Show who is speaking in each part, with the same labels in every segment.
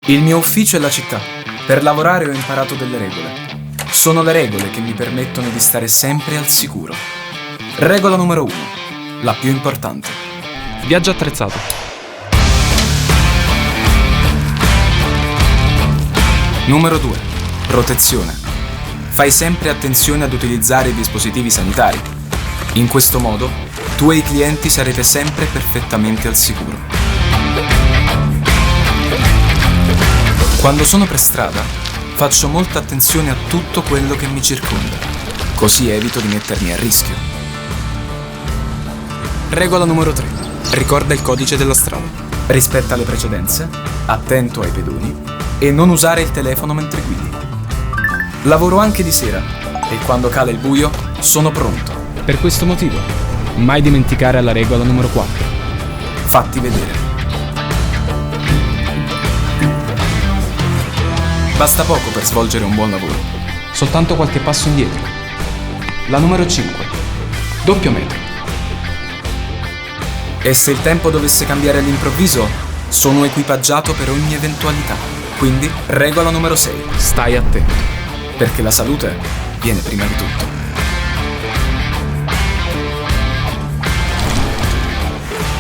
Speaker 1: Il mio ufficio è la città. Per lavorare ho imparato delle regole. Sono le regole che mi permettono di stare sempre al sicuro. Regola numero 1, la più importante.
Speaker 2: Viaggio attrezzato.
Speaker 1: Numero 2, protezione. Fai sempre attenzione ad utilizzare i dispositivi sanitari. In questo modo, tu e i clienti sarete sempre perfettamente al sicuro. Quando sono per strada, faccio molta attenzione a tutto quello che mi circonda, così evito di mettermi a rischio. Regola numero 3. Ricorda il codice della strada. Rispetta le precedenze, attento ai pedoni e non usare il telefono mentre guidi. Lavoro anche di sera e quando cala il buio sono pronto.
Speaker 2: Per questo motivo, mai dimenticare la regola numero 4.
Speaker 1: Fatti vedere. Basta poco per svolgere un buon lavoro.
Speaker 2: Soltanto qualche passo indietro. La numero 5. Doppio metro.
Speaker 1: E se il tempo dovesse cambiare all'improvviso, sono equipaggiato per ogni eventualità. Quindi, regola numero 6.
Speaker 2: Stai attento.
Speaker 1: Perché la salute viene prima di tutto.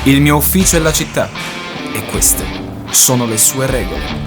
Speaker 1: Il mio ufficio è la città e queste sono le sue regole.